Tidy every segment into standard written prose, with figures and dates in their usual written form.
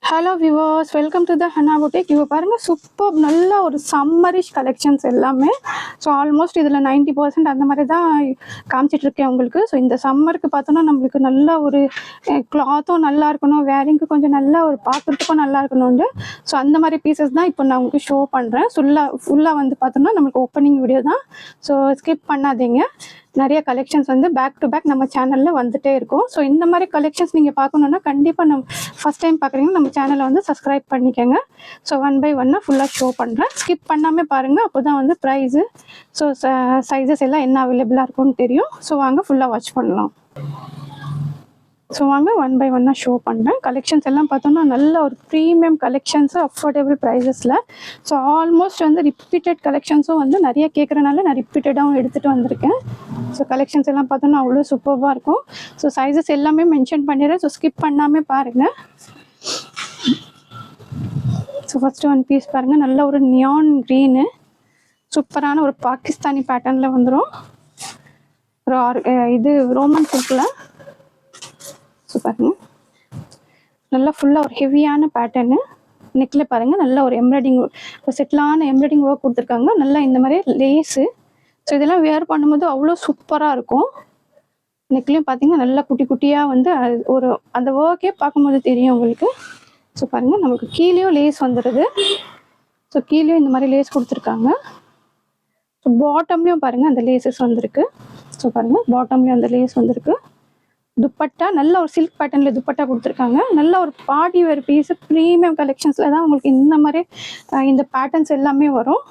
Hello viewers, welcome to the Hannah boutique. இப்போ பாருங்கள், super நல்ல ஒரு சம்மரிஷ் கலெக்ஷன்ஸ் எல்லாமே. ஸோ ஆல்மோஸ்ட் இதில் 90% அந்த மாதிரி தான் காமிச்சிட்ருக்கேன் உங்களுக்கு. ஸோ இந்த சம்மருக்கு பார்த்தோன்னா நம்மளுக்கு நல்ல ஒரு கிளாத்தும் நல்லா இருக்கணும், வேரிங்க்கு கொஞ்சம் நல்லா ஒரு பார்க்குறதுக்கும் நல்லா இருக்கணும்னு. ஸோ அந்த மாதிரி பீசஸ் தான் இப்போ நான் உங்களுக்கு ஷோ பண்ணுறேன். ஃபுல்லாக வந்து பார்த்தோன்னா நம்மளுக்கு ஓப்பனிங் வீடியோ தான். ஸோ ஸ்கிப் பண்ணாதீங்க. நிறைய கலெக்ஷன்ஸ் வந்து பேக் டு பேக் நம்ம சேனலில் வந்துகிட்டே இருக்கும். ஸோ இந்த மாதிரி கலெக்ஷன்ஸ் நீங்கள் பார்க்கணுன்னா கண்டிப்பாக நம்ம ஃபஸ்ட் டைம் பார்க்குறீங்கன்னா நம்ம சேனலை வந்து சப்ஸ்கிரைப் பண்ணிக்கோங்க. ஸோ 1 by 1 ஃபுல்லாக ஷோ பண்ணுறேன். ஸ்கிப் பண்ணாமல் பாருங்கள், அப்போ தான் வந்து ப்ரைஸு ஸோ சைஸஸ் எல்லாம் என்ன அவைலபிளாக இருக்கும்னு தெரியும். ஸோ வாங்க ஃபுல்லாக வாட்ச் பண்ணலாம். ஸோ வாங்க 1 by 1 ஷோ பண்ணுறேன். கலெக்ஷன்ஸ் எல்லாம் பார்த்தோன்னா நல்ல ஒரு ப்ரீமியம் கலெக்ஷன்ஸு, அஃபோர்டபுள் ப்ரைஸஸில். ஸோ ஆல்மோஸ்ட் வந்து ரிப்பீட்டட் கலெக்ஷன்ஸும் வந்து நிறைய கேட்குறனால நான் ரிப்பீட்டடாகவும் எடுத்துகிட்டு வந்திருக்கேன். ஸோ கலெக்ஷன்ஸ் எல்லாம் பார்த்தோன்னா அவ்வளோ சூப்பராக இருக்கும். ஸோ சைஸஸ் எல்லாமே மென்ஷன் பண்ணிடுறேன். ஸோ ஸ்கிப் பண்ணாமல் பாருங்கள். ஸோ ஃபஸ்ட்டு ஒன் பீஸ் பாருங்கள், நல்ல ஒரு நியான் க்ரீனு, சூப்பரான ஒரு பாகிஸ்தானி பேட்டர்னில் வந்துடும். ஒரு இது ரோமன் சில்கில். ஸோ பாருங்கள், நல்லா ஃபுல்லாக ஒரு ஹெவியான பேட்டர்னு. நெக்கில் பாருங்கள், நல்ல ஒரு எம்ப்ராய்டிங், ஒரு செட்டிலான எம்ப்ராய்டிங் ஒர்க் கொடுத்துருக்காங்க. நல்லா இந்த மாதிரி லேஸு. ஸோ இதெல்லாம் வேர் பண்ணும்போது அவ்வளோ சூப்பராக இருக்கும். நெக்லையும் பார்த்தீங்கன்னா நல்லா குட்டி குட்டியாக வந்து ஒரு அந்த ஒர்க்கே பார்க்கும்போது தெரியும் உங்களுக்கு. ஸோ பாருங்கள், நமக்கு கீழேயும் லேஸ் வந்துடுது. ஸோ கீழேயும் இந்த மாதிரி லேஸ் கொடுத்துருக்காங்க. ஸோ பாட்டம்லேயும் பாருங்கள் அந்த லேஸஸ் வந்திருக்கு. ஸோ பாருங்கள், பாட்டம்லேயும் அந்த லேஸ் வந்திருக்கு. துப்பட்டா நல்ல ஒரு சில்க் பேட்டர்னில் துப்பட்டா கொடுத்துருக்காங்க. நல்ல ஒரு பார்ட்டி வேர் பீஸு, ப்ரீமியம் கலெக்ஷன்ஸில் தான் உங்களுக்கு இந்த மாதிரி இந்த பேட்டர்ன்ஸ் எல்லாமே வரும்.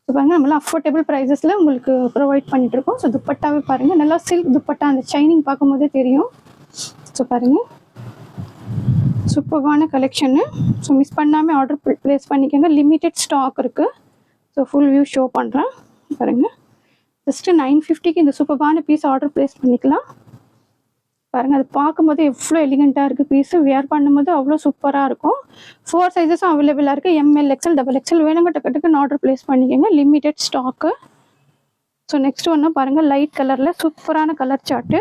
ஸோ பாருங்கள், நம்மளாம் அஃபோர்டபுள் ப்ரைஸஸில் உங்களுக்கு ப்ரொவைட் பண்ணிகிட்ருக்கோம். ஸோ துப்பட்டாவே பாருங்கள், நல்லா சில்க் துப்பட்டா, அந்த ஷைனிங் பார்க்கும்போதே தெரியும். ஸோ பாருங்கள், சூப்பரான கலெக்ஷனு. ஸோ மிஸ் பண்ணாமல் ஆர்டர் ப்ளேஸ் பண்ணிக்கோங்க. லிமிட்டட் ஸ்டாக் இருக்குது. ஸோ ஃபுல் வியூ ஷோ பண்ணுறேன் பாருங்கள். ஜஸ்ட்டு 950க்கு இந்த சூப்பரான பீஸ் ஆர்டர் ப்ளேஸ் பண்ணிக்கலாம். பாருங்கள், அது பார்க்கும்போது எவ்வளோ எலிகெண்ட்டாக இருக்குது. பீஸு வேர் பண்ணும்போது அவ்வளோ சூப்பராக இருக்கும். 4 சைஸஸும் அவைலபிளாக இருக்குது. எம்எல், எக்ஸ்எல், XXL வேணுங்க டக்குன்னு ஆர்டர் ப்ளேஸ் பண்ணிக்கோங்க. Limited stock. ஸோ நெக்ஸ்ட் ஒன்று பாருங்கள், லைட் கலரில் சூப்பரான கலர் சார்ட்டு.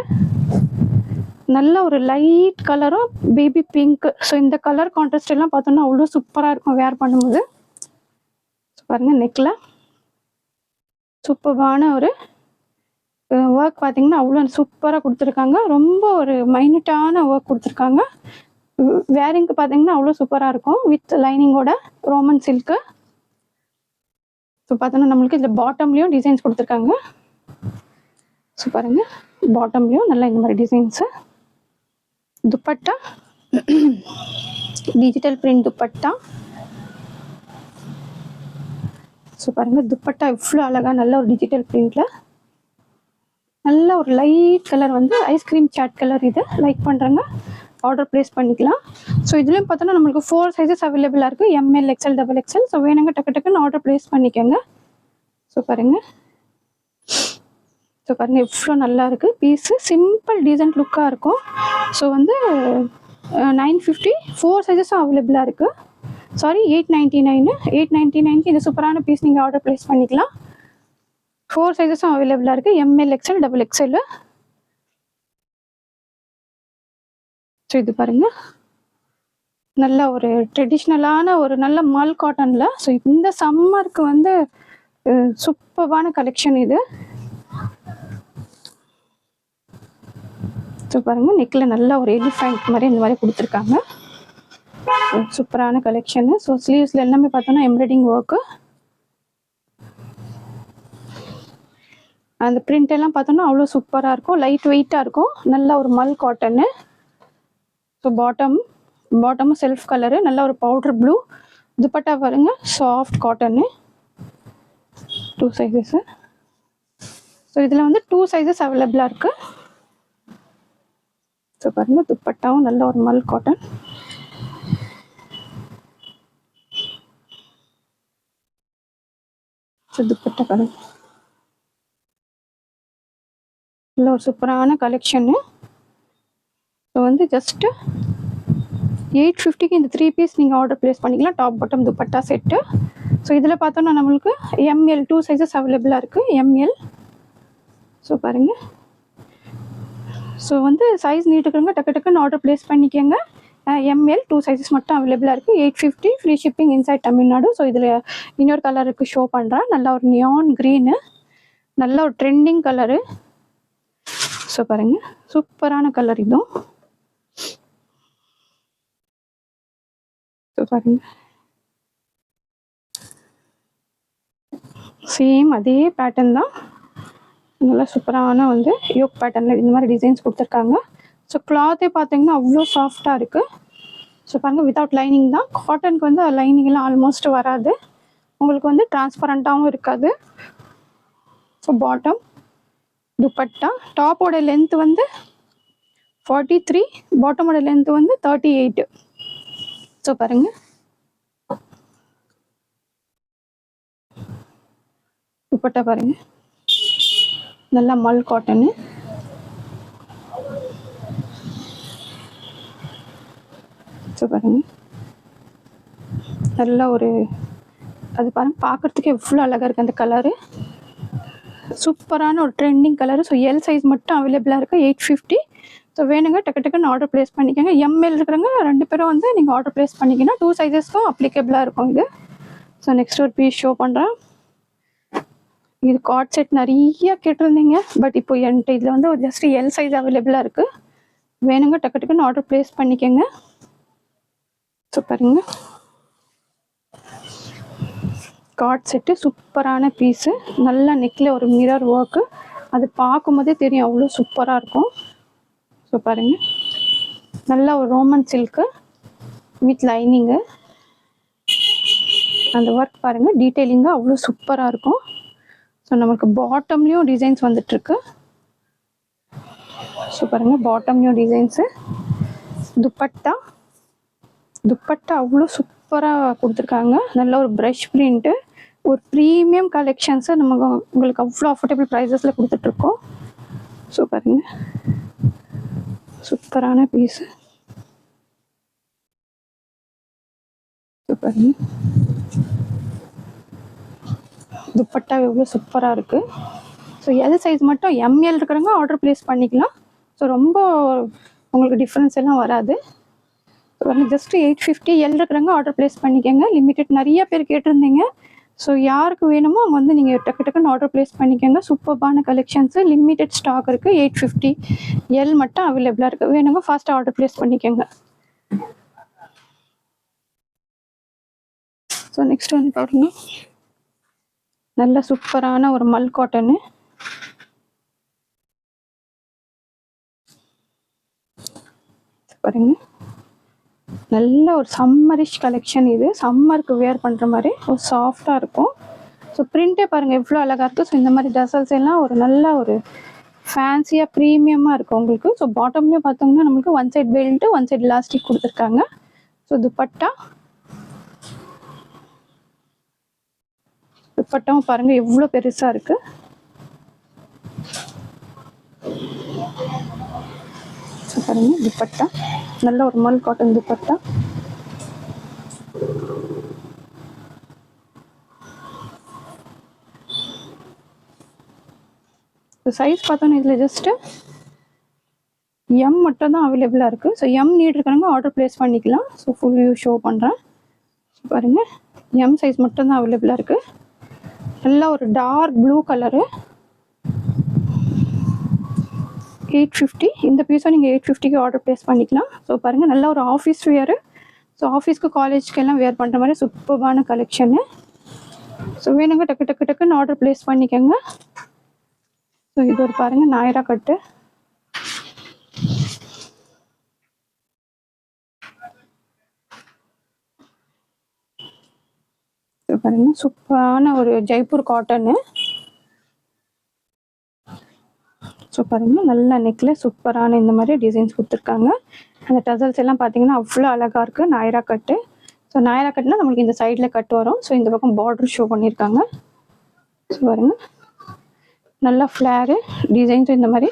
நல்ல ஒரு லைட் கலரும் பேபி பிங்க்கு. ஸோ இந்த கலர் கான்ட்ராஸ்ட் எல்லாம் பார்த்தோன்னா அவ்வளோ சூப்பராக இருக்கும் வேர் பண்ணும்போது. ஸோ பாருங்கள், நெக்கில் சூப்பரான ஒரு ஒர்க் பார்த்தீங்கன்னா அவ்வளோ சூப்பராக கொடுத்துருக்காங்க. ரொம்ப ஒரு மைனூட்டான ஒர்க் கொடுத்துருக்காங்க. வேரிங்க்கு பார்த்தீங்கன்னா அவ்வளோ சூப்பராக இருக்கும். வித் லைனிங்கோட ரோமன் சில்க்கு. ஸோ பார்த்தோன்னா நம்மளுக்கு இந்த பாட்டம்லேயும் டிசைன்ஸ் கொடுத்துருக்காங்க. ஸோ பாருங்கள், பாட்டம்லேயும் நல்லா இந்த மாதிரி designs. Dupatta digital print dupatta. So பாருங்கள், துப்பட்டா இவ்வளோ அழகாக நல்ல ஒரு டிஜிட்டல் பிரிண்டில் நல்ல ஒரு லைட் கலர் வந்து ஐஸ்கிரீம் சாட் கலர். இது லைக் பண்ணுறேங்க, ஆர்டர் ப்ளேஸ் பண்ணிக்கலாம். ஸோ இதுலேயும் பார்த்தோன்னா நம்மளுக்கு 4 சைஸஸ் அவைலபிளாக இருக்குது. ML, XL, XXL. ஸோ வேணுங்க டக்குன்னு ஆர்டர் ப்ளேஸ் பண்ணிக்கோங்க. ஸோ பாருங்கள், ஸோ பாருங்கள் எவ்வளோ நல்லா இருக்குது பீஸு. சிம்பிள் டீசென்ட் லுக்காக இருக்கும். ஸோ வந்து 950, 4 சைஸஸும் அவைலபிளாக இருக்குது. சாரி, 899. 899க்கு இந்த சூப்பரான பீஸ் நீங்கள் ஆர்டர் ப்ளேஸ் பண்ணிக்கலாம். 4 சைஸஸும் அவைலபிளாக இருக்குது. ML, XL, XXL. ஸோ இது பாருங்கள், நல்ல ஒரு ட்ரெடிஷ்னலான ஒரு நல்ல மல் காட்டனில். ஸோ இந்த சம்மருக்கு வந்து சூப்பரான கலெக்ஷன் இது. ஸோ பாருங்கள், நெக்கில் நல்ல ஒரு எலிஃபண்ட் மாதிரி இந்த மாதிரி கொடுத்துருக்காங்க. சூப்பரான கலெக்ஷனு. ஸோ ஸ்லீவ்ஸில் எல்லாமே பார்த்தோன்னா எம்ப்ராய்டிங் ஒர்க்கு. அந்த பிரிண்ட் எல்லாம் பார்த்தோன்னா அவ்வளோ சூப்பராக இருக்கும். லைட் வெயிட்டாக இருக்கும். நல்ல ஒரு மல் காட்டனு. ஸோ பாட்டமும் செல்ஃப் கலரு, நல்ல ஒரு பவுடர் ப்ளூ. துப்பட்டா பாருங்கள், சாஃப்ட் காட்டனு. 2 சைஸஸு. ஸோ இதில் வந்து 2 சைஸஸ் அவைலபிளாக இருக்குது. ஸோ பாருங்கள், துப்பட்டாவும் நல்ல ஒரு மல் காட்டன். ஸோ துப்பட்டா கலர் நல்ல ஒரு சூப்பரான கலெக்ஷனு. ஸோ வந்து ஜஸ்ட்டு 850க்கு இந்த 3 பீஸ் நீங்கள் ஆர்டர் ப்ளேஸ் பண்ணிக்கலாம். Top bottom dupatta set. So இதில் பார்த்தோன்னா நம்மளுக்கு எம்எல் 2 சைஸஸ் அவைலபிளாக இருக்குது. எம்எல். ஸோ பாருங்கள், ஸோ வந்து சைஸ் நீட்டுக்குங்க டக்குன்னு ஆர்டர் ப்ளேஸ் பண்ணிக்கோங்க. எம்எல் 2 சைஸஸ் மட்டும் அவைலபிளாக இருக்குது. 850 free shipping inside Tamil Nadu. So இதில் இன்னொரு கலருக்கு ஷோ பண்ணுறேன். நல்லா ஒரு நியான் க்ரீனு, நல்ல ஒரு ட்ரெண்டிங் கலரு. ஸோ பாருங்கள், சூப்பரான கலர் இதுவும். ஸோ பாருங்கள், சேம் அதே பேட்டர்ன் தான். நல்லா சூப்பரான வந்து யோக் பேட்டர்னில் இந்த மாதிரி டிசைன்ஸ் கொடுத்துருக்காங்க. ஸோ கிளாத்தே பார்த்தீங்கன்னா அவ்வளோ சாஃப்டாக இருக்குது. ஸோ பாருங்கள், வித்தவுட் லைனிங் தான். காட்டனுக்கு வந்து லைனிங்லாம் ஆல்மோஸ்ட் வராது. உங்களுக்கு வந்து டிரான்ஸ்பரண்ட்டாகவும் இருக்காது. ஸோ பாட்டம், துப்பட்டா, டாப்போட லென்த் வந்து 43, பாட்டமோட லென்த் வந்து 38. ஸோ பாருங்கள், துப்பட்டா பாருங்கள், நல்லா மல் காட்டனு. ஸோ பாருங்கள், நல்ல ஒரு அது பாருங்கள், பார்க்குறதுக்கு எவ்வளோ அழகாக இருக்குது அந்த கலரு. சூப்பரான ஒரு trending colour. So L size மட்டும் அவைலபிளாக இருக்குது, 850. ஸோ வேணுங்க டக்கு டக்குன்னு ஆர்டர் ப்ளேஸ் பண்ணிக்கோங்க. எம்எல் இருக்கிறவங்க 2 பேரும் வந்து நீங்கள் ஆர்டர் ப்ளேஸ் பண்ணிங்கன்னா 2 சைஸஸ்க்கும் அப்ளிகபிளாக இருக்கும் இது. ஸோ நெக்ஸ்ட் ஒரு பீஸ் ஷோ பண்ணுறேன். இது கார்ட் செட் நிறைய கேட்டிருந்தீங்க, பட் இப்போ என்கிட்ட இதில் வந்து ஜஸ்ட் எல் சைஸ் அவைலபிளாக இருக்குது. வேணுங்க டக்கு டக்குன்னு ஆர்டர் ப்ளேஸ் பண்ணிக்கோங்க. ஸோ பாருங்க, கார்ட் செட்டு சூப்பரான பீஸு. நல்லா நெக்கில் ஒரு மிரர் ஒர்க்கு, அது பார்க்கும்போதே தெரியும் அவ்வளோ சூப்பராக இருக்கும். ஸோ பாருங்கள், நல்லா ஒரு ரோமன் சில்க்கு வித் லைனிங்கு. அந்த ஒர்க் பாருங்கள், டீட்டெயிலிங்காக அவ்வளோ சூப்பராக இருக்கும். ஸோ நமக்கு பாட்டம்லேயும் டிசைன்ஸ் வந்துட்டுருக்கு. ஸோ பாருங்கள், பாட்டம்லேயும் டிசைன்ஸு. துப்பட்டா, துப்பட்டா அவ்வளோ சூப்பராக கொடுத்துருக்காங்க. நல்ல ஒரு ப்ரஷ் பிரிண்ட்டு, ஒரு ப்ரீமியம் கலெக்ஷன்ஸை நமக்கு உங்களுக்கு அவ்வளோ அஃபோர்டபுள் ப்ரைஸஸில் கொடுத்துட்ருக்கோம். ஸோ பாருங்கள், சூப்பரான பீஸு. ஸோ பாருங்கள், துப்பட்டா எவ்வளோ சூப்பராக இருக்குது. ஸோ எல் சைஸ் மட்டும் எம்எல் இருக்கிறவங்க ஆர்டர் ப்ளேஸ் பண்ணிக்கலாம். ஸோ ரொம்ப உங்களுக்கு டிஃப்ரென்ஸ் எல்லாம் வராது. ஜஸ்ட் 850. எல் இருக்கிறவங்க ஆர்டர் ப்ளேஸ் பண்ணிக்கோங்க. லிமிட்டட் நிறைய பேர் கேட்டிருந்தீங்க. ஸோ யாருக்கு வேணுமோ அவங்க வந்து நீங்கள் டக்கு டக்குன்னு ஆர்டர் ப்ளேஸ் பண்ணிக்கோங்க. சூப்பர்பான கலெக்ஷன்ஸு, லிமிட்டட் ஸ்டாக் இருக்குது. 850 எல் மட்டும் அவைலபிளாக இருக்குது. வேணுங்க ஃபாஸ்ட்டாக ஆர்டர் ப்ளேஸ் பண்ணிக்கோங்க. ஸோ நெக்ஸ்ட் வந்து பாருங்க, நல்ல சூப்பரான ஒரு மல் காட்டனு. பாருங்க, நல்ல ஒரு சம்மரிஷ் கலெக்ஷன். இது சம்மருக்கு வேர் பண்ணுற மாதிரி ஒரு சாஃப்டாக இருக்கும். ஸோ பிரிண்டே பாருங்கள் எவ்வளோ அழகாக இருக்குது. ஸோ இந்த மாதிரி டசல்ஸ் எல்லாம் ஒரு நல்ல ஒரு ஃபேன்சியாக ப்ரீமியமாக இருக்கும் உங்களுக்கு. ஸோ பாட்டம்லேயும் பார்த்தோம்னா நம்மளுக்கு one side belt, one side elastic கொடுத்துருக்காங்க. ஸோ துப்பட்டா, துப்பட்டாவும் பாருங்கள் எவ்வளோ பெருசாக இருக்குது. ஸோ பாருங்கள், துப்பட்டா நல்ல ஒரு மல் காட்டன் துப்பட்டா. சைஸ் பார்த்தோன்னா இதில் ஜஸ்ட்டு எம் மட்டும் தான் அவைலபிளாக இருக்குது. ஸோ எம் நீட் இருக்கிறவங்க ஆர்டர் ப்ளேஸ் பண்ணிக்கலாம். ஸோ ஃபுல் வியூ ஷோ பண்ணுறேன். ஸோ பாருங்கள், எம் சைஸ் மட்டும் தான் அவைலபிளாக இருக்குது. நல்லா ஒரு டார்க் ப்ளூ கலரு, 850. இந்த பீஸை நீங்கள் 850க்கு ஆர்டர் ப்ளேஸ் பண்ணிக்கலாம். ஸோ பாருங்கள், நல்ல ஒரு ஆஃபீஸ் வேரு. ஸோ ஆஃபீஸ்க்கு காலேஜ்க்கு எல்லாம் வேர் பண்ணுற மாதிரி சூப்பர்பான கலெக்ஷனு. ஸோ வேணுங்க டக்கு டக்கு டக்குன்னு ஆர்டர் ப்ளேஸ் பண்ணிக்கோங்க. ஸோ இது ஒரு பாருங்கள், நாயரா கட்டு. பாருங்க, சூப்பரான ஒரு ஜெய்ப்பூர் காட்டனு. ஸோ பாருங்க, நல்ல நெக்ல சூப்பரான இந்த மாதிரி டிசைன்ஸ் கொடுத்துருக்காங்க. அந்த டசல்ஸ் எல்லாம் பார்த்தீங்கன்னா அவ்வளோ அழகாக இருக்குது. நாயரா கட்டு. ஸோ நாயரா கட்டுனா நம்மளுக்கு இந்த சைடில் கட் வரும். ஸோ இந்த பக்கம் பார்டர் ஷோ பண்ணியிருக்காங்க. ஸோ பாருங்க, நல்லா ஃப்ளேரு டிசைன்ஸும் இந்த மாதிரி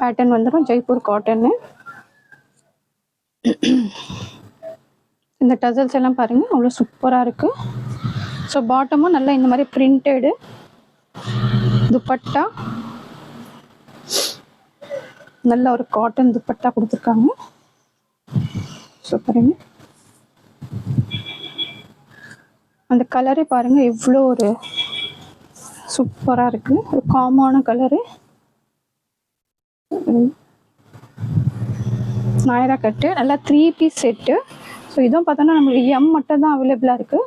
பேட்டர்ன் வந்துடும். ஜெய்ப்பூர் காட்டனு. இந்த டசல்ஸ் எல்லாம் பாருங்கள் அவ்வளோ சூப்பராக இருக்குது. ஸோ பாட்டமும் நல்லா இந்த மாதிரி பிரிண்டடு. துப்பட்டா நல்ல ஒரு காட்டன் துப்பட்டா கொடுத்துருக்காங்க. சூப்பருங்க. அந்த கலரே பாருங்கள் எவ்வளோ ஒரு சூப்பராக இருக்குது. ஒரு காமான கலரு. நாயரா கட்டு நல்லா 3 பீஸ் செட்டு. ஸோ இதுவும் பார்த்தோன்னா நம்மளுக்கு எம் மட்டும் தான் அவைலபிளாக இருக்குது.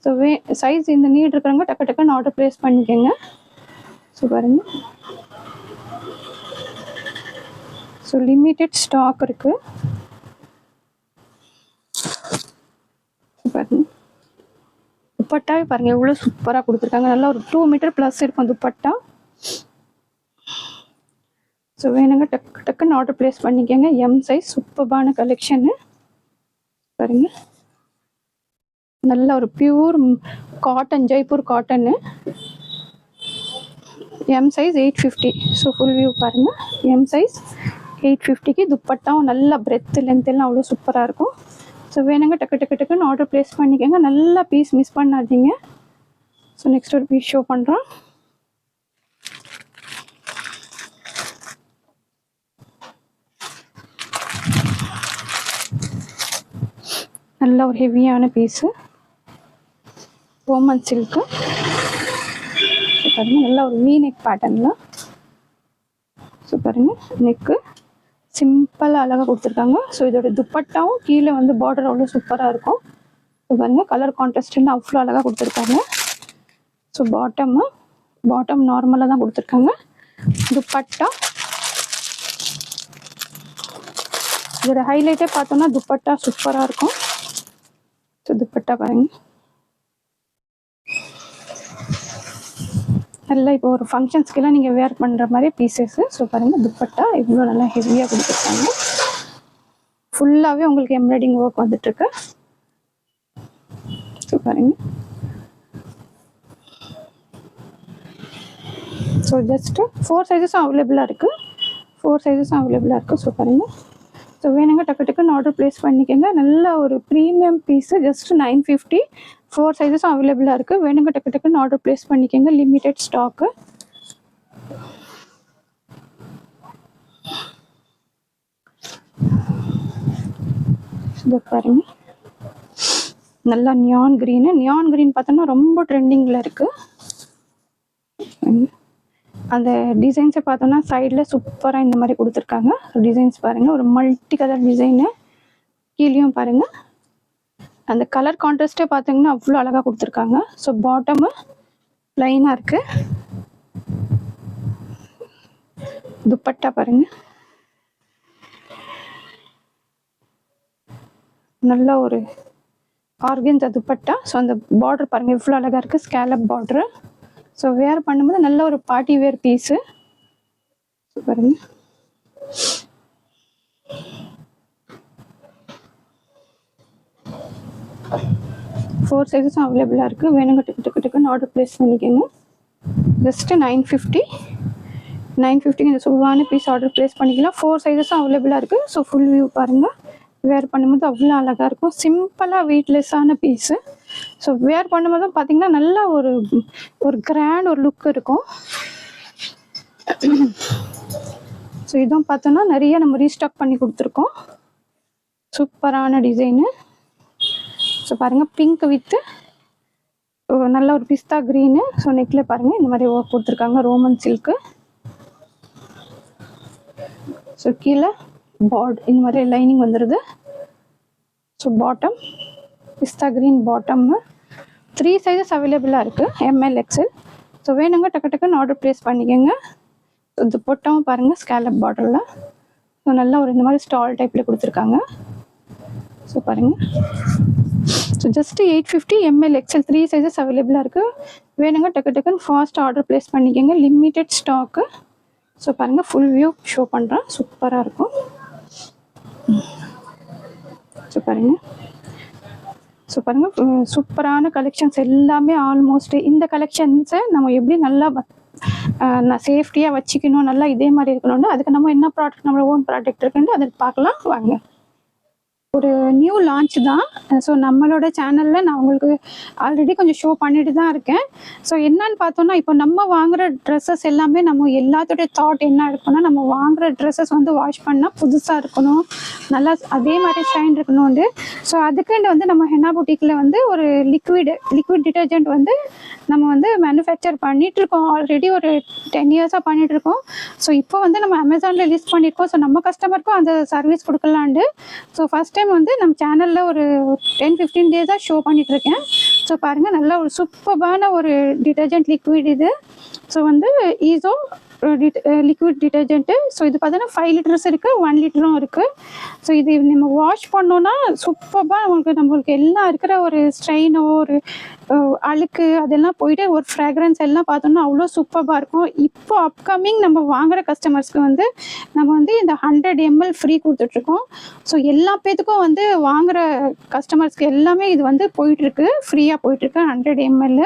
ஸோ சைஸ் இந்த நீட் இருக்கிறவங்க டக்கு டக்குன்னு ஆர்டர் ப்ளேஸ் பண்ணிக்கோங்க. ஸோ பாருங்கள், ஸோ லிமிட்டெட் ஸ்டாக் இருக்குது. பாருங்கள், துப்பட்டாவே பாருங்கள் எவ்வளோ சூப்பராக கொடுத்துருக்காங்க. நல்லா ஒரு 2 மீட்டர் ப்ளஸ் இருக்கும் துப்பட்டா. ஸோ வேணுங்க டக்கு டக்குன்னு ஆர்டர் ப்ளேஸ் பண்ணிக்கோங்க. எம் சைஸ் சூப்பரான கலெக்ஷனு பாருங்கள். நல்ல ஒரு pure cotton, Jaipur cotton. M size 850. So full view பாருங்கள். எம் சைஸ் 850க்கு துப்பட்டாவும் நல்லா பிரெத் லென்த் எல்லாம் அவ்வளோ சூப்பராக இருக்கும். ஸோ வேணுங்க டக்கு டக்கு டக்குன்னு ஆர்டர் ப்ளேஸ் பண்ணிக்கோங்க. நல்லா பீஸ் மிஸ் பண்ணாதீங்க. ஸோ நெக்ஸ்ட் ஒரு பீஸ் ஷோ பண்ணுறோம். நல்ல ஒரு ஹெவியான பீஸு ரோமன் சில்க்கு பாருங்கள். நல்லா ஒரு வீ நெக் பேட்டர்னில். ஸோ பாருங்கள், நெக்கு சிம்பிளாக அழகாக கொடுத்துருக்காங்க. ஸோ இதோட துப்பட்டாவும் கீழே வந்து பார்டர் அவ்வளோ சூப்பராக இருக்கும். ஸோ பாருங்கள், கலர் கான்ட்ராஸ்ட்னு அவ்வளோ அழகாக கொடுத்துருக்காங்க. ஸோ பாட்டம் நார்மலாக தான் கொடுத்துருக்காங்க. துப்பட்டா இதோட ஹைலைட்டே பார்த்தோன்னா துப்பட்டா சூப்பராக இருக்கும். ஸோ துப்பட்டா பாருங்கள், நல்லா இப்போ ஒரு ஃபங்க்ஷன்ஸ்க்கெல்லாம் நீங்கள் வேர் பண்ணுற மாதிரி பீசஸ்ஸு. ஸோ பாருங்கள், துப்பட்டா இவ்வளோ நல்லா ஹெவியாக கொடுத்துருக்காங்க. ஃபுல்லாகவே உங்களுக்கு எம்ப்ராய்டிங் ஒர்க் வந்துட்டுருக்கு. ஸோ பாருங்கள், ஸோ ஜஸ்ட்டு 4 சைஸஸும் அவைலபிளாக இருக்குது. 4 சைஸஸும் அவைலபிளாக இருக்குது. ஸோ பாருங்கள், ஸோ வேணுங்க டக்கு டக்குன்னு ஆர்டர் ப்ளேஸ் பண்ணிக்கோங்க. நல்ல ஒரு ப்ரீமியம் பீஸு, ஜஸ்ட்டு 950. 4 சைஸஸும் அவைலபிளாக இருக்குது. வேணுங்க டக்கு டக்குன்னு ஆர்டர் ப்ளேஸ் பண்ணிக்கோங்க. Limited stock. இது பாருங்கள், நல்லா நியான் க்ரீன் பார்த்தோன்னா ரொம்ப ட்ரெண்டிங்கில் இருக்குது. அந்த டிசைன்ஸை பார்த்தோன்னா சைடில் சூப்பராக இந்த மாதிரி கொடுத்துருக்காங்க. டிசைன்ஸ் பாருங்கள், ஒரு மல்டி கலர் டிசைனு. கீழேயும் பாருங்கள், அந்த கலர் கான்ட்ராஸ்ட்டே பார்த்தீங்கன்னா அவ்வளோ அழகாக கொடுத்துருக்காங்க. ஸோ பாட்டமு ப்ளைனாக இருக்குது. துப்பட்டா பாருங்கள், நல்ல ஒரு ஆர்கன்ஸா துப்பட்டா. ஸோ அந்த பார்டர் பாருங்கள் எவ்வளோ அழகாக இருக்குது, ஸ்கேலப் பார்டரு. ஸோ வேர் பண்ணும்போது நல்ல ஒரு பார்ட்டி வேர் பீஸு. ஸோ பாருங்கள், 4 சைஸஸும் அவைலபிளாக இருக்குது. வேணுங்க டக்கு டக்குன்னு ஆர்டர் ப்ளேஸ் பண்ணிக்கோங்க. ஜஸ்ட்டு 950க்கு இந்த சூப்பரான பீஸ் ஆர்டர் ப்ளேஸ் பண்ணிக்கலாம். 4 சைஸஸும் அவைலபிளாக இருக்குது. ஸோ ஃபுல் வியூ பாருங்கள். வேர் பண்ணும்போது அவ்வளோ அழகாக இருக்கும். சிம்பிளாக வெயிட்லெஸ்ஸான பீஸு. ஸோ வேர் பண்ணும்போதும் பார்த்திங்கன்னா நல்லா ஒரு கிராண்ட் ஒரு லுக் இருக்கும். ஸோ இதுவும் பார்த்தோன்னா நிறைய நம்ம ரீஸ்டாக் பண்ணி கொடுத்துருக்கோம். சூப்பரான டிசைனு. ஸோ பாருங்கள், பிங்க் வித்து நல்ல ஒரு பிஸ்தா க்ரீனு. ஸோ நெக்கில் பாருங்கள் இந்த மாதிரி ஒர்க் கொடுத்துருக்காங்க, ரோமன் சில்க்கு. ஸோ கீழே இந்த மாதிரி லைனிங் வந்துடுது. ஸோ பாட்டம் பிஸ்தா க்ரீன் பாட்டம்மு. 3 சைஸஸ் அவைலபிளாக இருக்குது, ML XL. ஸோ வேணுங்க டக்கு டக்குன்னு ஆர்டர் ப்ளேஸ் பண்ணிக்கோங்க. துப்பட்டாவும் பாருங்கள் ஸ்கேலப் பார்டரில். ஸோ நல்லா ஒரு இந்த மாதிரி ஸ்டால் டைப்பில் கொடுத்துருக்காங்க. ஸோ பாருங்கள், so just 850 ML XL 3 sizes அவைலபிளாக இருக்குது. வேணுங்க டக்கு டக்குன்னு ஃபாஸ்ட் ஆர்டர் ப்ளேஸ் பண்ணிக்கோங்க. Limited stock. ஸோ பாருங்கள், ஃபுல் வியூ ஷோ பண்ணுறேன். சூப்பராக இருக்கும். ஸோ பாருங்கள், சூப்பரான கலெக்ஷன்ஸ் எல்லாமே ஆல்மோஸ்ட். இந்த கலெக்ஷன்ஸை நம்ம எப்படி நல்லா சேஃப்டியாக வச்சுக்கணும், நல்லா இதே மாதிரி இருக்கணும்னா அதுக்கு நம்ம என்ன ப்ராடக்ட், நம்மளோட ஓன் ப்ராடக்ட் இருக்குன்னு அதை பார்க்கலாம் வாங்க. ஒரு நியூ லான்ச் தான். ஸோ நம்மளோட சேனலில் நான் உங்களுக்கு ஆல்ரெடி கொஞ்சம் ஷோ பண்ணிட்டு தான் இருக்கேன். ஸோ என்னன்னு பார்த்தோன்னா, இப்போ நம்ம வாங்குகிற ட்ரெஸ்ஸஸ் எல்லாமே நம்ம எல்லாத்தோடைய தாட் என்ன இருக்குன்னா, நம்ம வாங்குகிற ட்ரெஸ்ஸஸ் வந்து வாஷ் பண்ணால் புதுசாக இருக்கணும், நல்லா அதே மாதிரி ஷைன் இருக்கணும்னு. ஸோ அதுக்குன்னு வந்து நம்ம ஹென்னா புட்டிக்கில் வந்து ஒரு லிக்விட் டிட்டர்ஜென்ட் வந்து நம்ம வந்து மேனுஃபேக்சர் பண்ணிகிட்ருக்கோம். ஆல்ரெடி ஒரு 10 இயர்ஸாக பண்ணிகிட்ருக்கோம். ஸோ இப்போ வந்து நம்ம அமேசானில் லிஸ்ட் பண்ணியிருக்கோம். ஸோ நம்ம கஸ்டமருக்கும் அந்த சர்வீஸ் கொடுக்கலான்ட்டு. ஸோ ஃபஸ்ட் டைம் வந்து நம்ம சேனலில் ஒரு 10-15 டேஸாக ஷோ பண்ணிகிட்ருக்கேன். ஸோ பாருங்கள், நல்லா ஒரு சூப்பர்பான ஒரு டிட்டர்ஜென்ட் லிக்விட் இது. ஸோ வந்து ஈஸோ லிக்விட் டிட்டர்ஜென்ட்டு. ஸோ இது பார்த்தீங்கன்னா 5 லிட்டர்ஸ் இருக்குது, 1 லிட்டரும் இருக்குது. ஸோ இது நம்ம வாஷ் பண்ணோன்னா சூப்பராக நம்மளுக்கு எல்லாம் இருக்கிற ஒரு ஸ்ட்ரெயினோ ஒரு அழுக்கு அதெல்லாம் போயிட்டு ஒரு ஃப்ராக்ரன்ஸ் எல்லாம் பார்த்தோம்னா அவ்வளோ சூப்பராக இருக்கும். இப்போ அப்கமிங் நம்ம வாங்குகிற கஸ்டமர்ஸ்க்கு வந்து நம்ம வந்து இந்த 100 ml ஃப்ரீ கொடுத்துட்ருக்கோம். ஸோ எல்லா பேத்துக்கும் வந்து வாங்குகிற கஸ்டமர்ஸ்க்கு எல்லாமே இது வந்து போயிட்டுருக்கு, ஃப்ரீயாக போயிட்டுருக்கு 100 ml.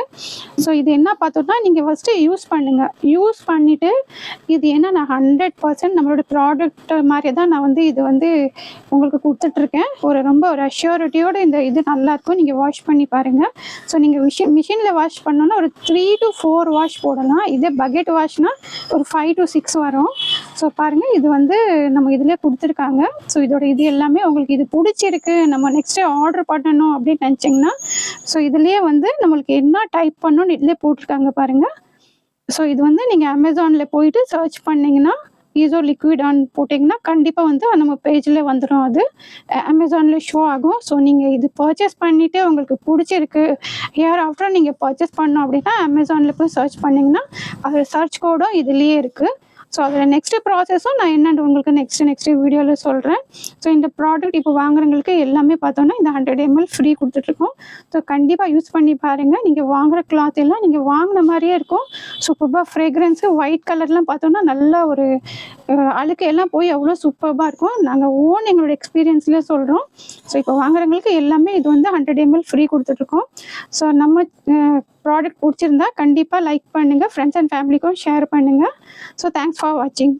ஸோ இது என்ன பார்த்தோம்னா, நீங்கள் ஃபஸ்ட்டு யூஸ் பண்ணுங்கள். யூஸ் பண்ணிவிட்டு இது ஏன்னா நான் 100% நம்மளோட ப்ராடக்ட் மாதிரி தான் நான் வந்து இது வந்து உங்களுக்கு கொடுத்துட்ருக்கேன். ரொம்ப ஒரு அஷ்யூரிட்டியோடு இந்த இது நல்லாயிருக்கும். நீங்கள் வாஷ் பண்ணி பாருங்கள். ஸோ நீங்கள் மிஷினில் வாஷ் பண்ணோன்னா ஒரு 3 to 4 வாஷ் போடலாம். இதே பக்கெட் வாஷ்னால் ஒரு 5 to 6 வரும். ஸோ பாருங்கள், இது வந்து நம்ம இதிலே கொடுத்துருக்காங்க. ஸோ இதோட இது எல்லாமே உங்களுக்கு இது பிடிச்சிருக்கு, நம்ம நெக்ஸ்ட்டு ஆர்டர் பண்ணணும் அப்படின்னு நினச்சிங்கன்னா, ஸோ இதுலேயே வந்து நம்மளுக்கு என்ன டைப் பண்ணணும்னு இதிலே போட்டிருக்காங்க பாருங்கள். ஸோ இது வந்து நீங்கள் அமேசானில் போயிட்டு சர்ச் பண்ணிங்கன்னா, ஈஸோ லிக்விட் ஆன் போட்டிங்கன்னா கண்டிப்பாக வந்து நம்ம பேஜில் வந்துடும். அது அமேசானில் ஷோ ஆகும். ஸோ நீங்கள் இது பர்ச்சேஸ் பண்ணிவிட்டு உங்களுக்கு பிடிச்சிருக்கு, ஹியர் ஆஃப்டர் நீங்கள் பர்ச்சேஸ் பண்ணோம் அப்படின்னா அமேசானில் போய் சர்ச் பண்ணிங்கன்னா அது சர்ச் கோடும் இதுலேயே இருக்குது. ஸோ அதில் நெக்ஸ்ட்டு ப்ராசஸும் நான் என்னென்னு உங்களுக்கு நெக்ஸ்ட்டு வீடியோவில் சொல்கிறேன். ஸோ இந்த ப்ராடக்ட் இப்போ வாங்குறவங்களுக்கு எல்லாமே பார்த்தோன்னா இந்த 100 ml ஃப்ரீ கொடுத்துட்ருக்கோம். ஸோ கண்டிப்பாக யூஸ் பண்ணி பாருங்கள். நீங்கள் வாங்குகிற கிளாத் எல்லாம் நீங்கள் வாங்கின மாதிரியே இருக்கும். சூப்பராக ஃப்ரேக்ரன்ஸு ஒயிட் கலர்லாம் பார்த்தோன்னா நல்லா ஒரு அழுக்கு எல்லாம் போய் அவ்வளோ சூப்பராக இருக்கும். நாங்கள் எங்களோட எக்ஸ்பீரியன்ஸ்லேயே சொல்கிறோம். ஸோ இப்போ வாங்குறவங்களுக்கு எல்லாமே இது வந்து 100 ml ஃப்ரீ கொடுத்துட்ருக்கோம். ஸோ நம்ம ப்ராடக்ட் பிடிச்சிருந்தா கண்டிப்பாக லைக் பண்ணுங்கள், ஃப்ரெண்ட்ஸ் அண்ட் ஃபேமிலிக்கும் ஷேர் பண்ணுங்கள். ஸோ தேங்க்ஸ் ஃபார் வாட்சிங்.